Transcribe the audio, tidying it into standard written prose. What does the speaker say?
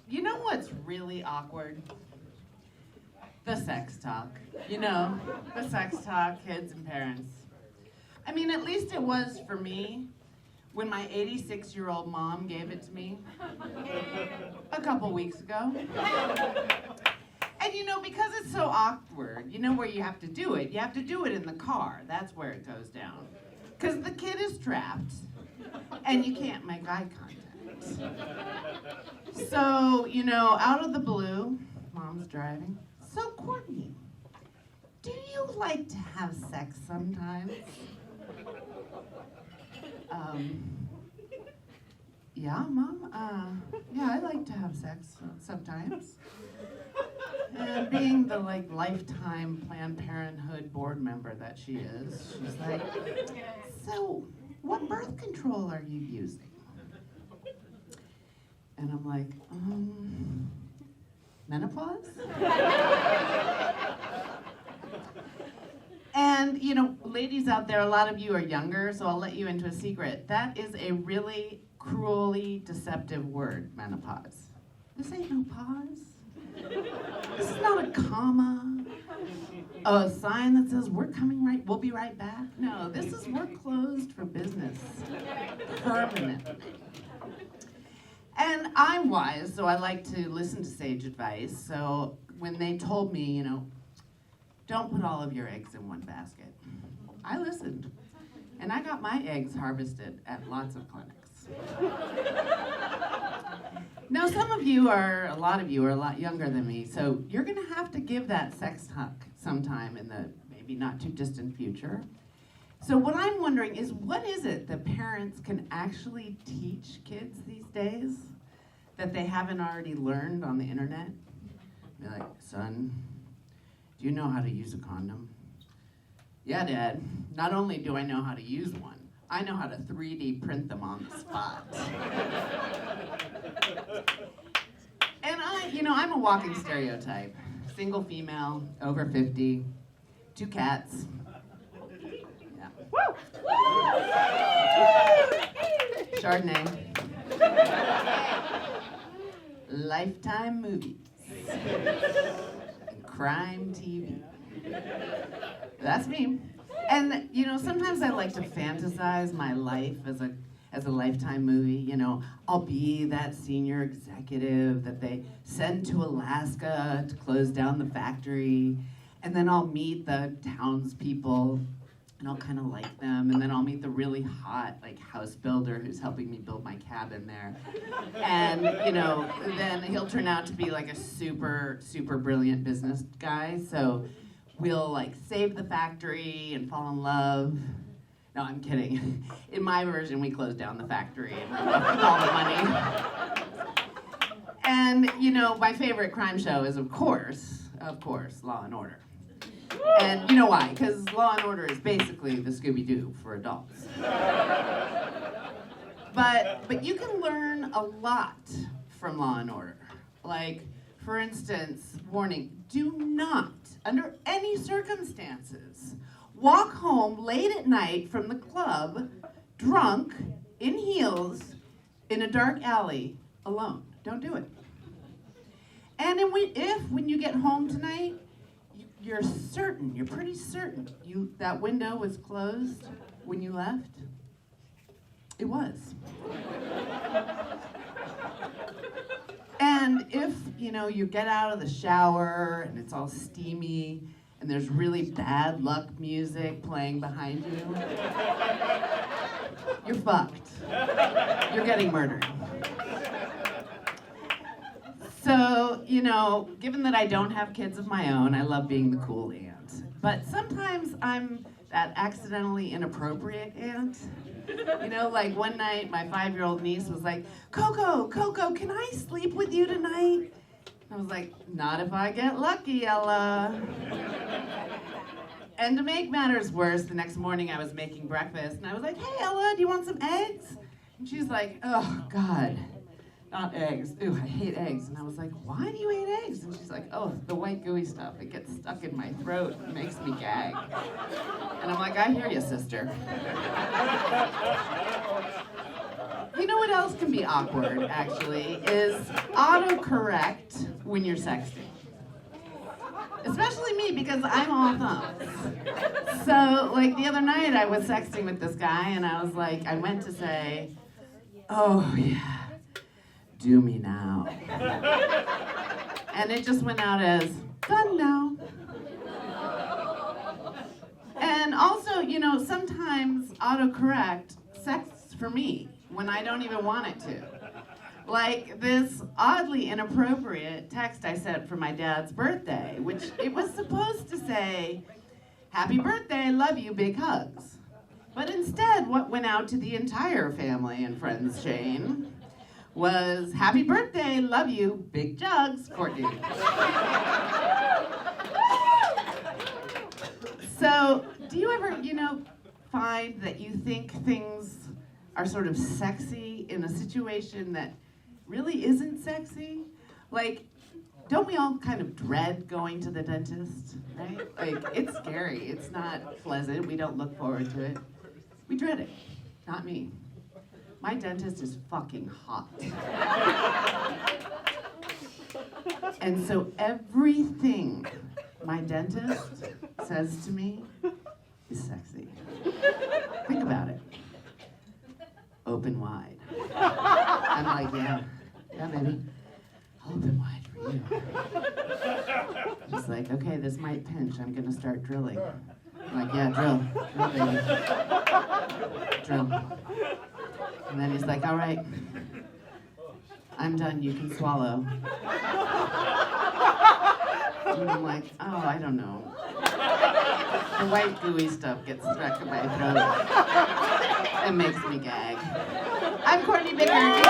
You know what's really awkward? The sex talk. You know, the sex talk, kids and parents. I mean, at least it was for me when my 86-year-old mom gave it to me a couple weeks ago. And you know, because it's so awkward, you know where you have to do it? You have to do it in the car. That's where it goes down. Because the kid is trapped, and you can't make eye contact. So, you know, out of the blue, mom's driving. So, Courtney, do you like to have sex sometimes? Yeah, Mom. Yeah, I like to have sex sometimes. And being the lifetime Planned Parenthood board member that she is, she's like, so what birth control are you using? And I'm like, menopause? And, you know, ladies out there, a lot of you are younger, so I'll let you into a secret. That is a really cruelly deceptive word, menopause. This ain't no pause. This is not a comma, a sign that says we'll be right back. No, this is we're closed for business, permanently. And I'm wise, so I like to listen to sage advice. So when they told me, you know, don't put all of your eggs in one basket, I listened. And I got my eggs harvested at lots of clinics. Now, a lot of you are a lot younger than me, so you're gonna have to give that sex talk sometime in the maybe not too distant future. So what I'm wondering is, what is it that parents can actually teach kids these days that they haven't already learned on the internet? Be like, son, do you know how to use a condom? Yeah, Dad. Not only do I know how to use one, I know how to 3D print them on the spot. And I'm a walking stereotype. Single female, over 50, 2 cats. Yeah. Woo! Chardonnay. Lifetime movies. Crime TV. That's me. And, you know, sometimes I like to fantasize my life as a Lifetime movie. You know, I'll be that senior executive that they send to Alaska to close down the factory, and then I'll meet the townspeople, and I'll kind of like them, and then I'll meet the really hot, house builder who's helping me build my cabin there. And, you know, then he'll turn out to be a super, super brilliant business guy, so we'll save the factory and fall in love. No, I'm kidding. In my version, we close down the factory and run off with all the money. And, you know, my favorite crime show is, of course, Law and Order. And you know why? Because Law and Order is basically the Scooby-Doo for adults. But you can learn a lot from Law and Order. For instance, warning, do not, under any circumstances, walk home late at night from the club, drunk, in heels, in a dark alley, alone. Don't do it. And when you get home tonight, you're pretty certain that window was closed when you left. It was. And if, you get out of the shower and it's all steamy and there's really bad luck music playing behind you, you're fucked. You're getting murdered. So, given that I don't have kids of my own, I love being the cool aunt. But sometimes I'm that accidentally inappropriate aunt. One night, my 5-year-old niece was like, Coco, can I sleep with you tonight? I was like, not if I get lucky, Ella. And to make matters worse, the next morning I was making breakfast, and I was like, hey, Ella, do you want some eggs? And she's like, oh, God, not eggs. Ooh, I hate eggs. And I was like, why do you hate eggs? And she's like, oh, the white gooey stuff. It gets stuck in my throat and makes me gag. And I'm like, I hear you, sister. You know what what else can be awkward, actually, is autocorrect when you're sexting. Especially me, because I'm all thumbs. So, like, the other night I was sexting with this guy, and I was like, I went to say, oh, yeah, do me now. And it just went out as, done now. And also, you know, sometimes autocorrect sexts for me when I don't even want it to. Like this oddly inappropriate text I sent for my dad's birthday, which it was supposed to say, happy birthday, love you, big hugs. But instead, what went out to the entire family and friends chain was, happy birthday, love you, big jugs, Courtney. So, do you ever, you know, find that you think things are sort of sexy in a situation that really isn't sexy? Like, don't we all kind of dread going to the dentist, right? Like, it's scary. It's not pleasant. We don't look forward to it. We dread it. Not me. My dentist is fucking hot. And so everything my dentist says to me is sexy. Think about it. Open wide. I'm like, yeah, baby. I'll open wide for you. He's like, okay, this might pinch. I'm gonna start drilling. I'm like, yeah, drill, baby. Drill. And then he's like, all right, I'm done, you can swallow. And I'm like, oh, I don't know. The white gooey stuff gets stuck in my throat. It makes me gag. I'm Courtney Bickert.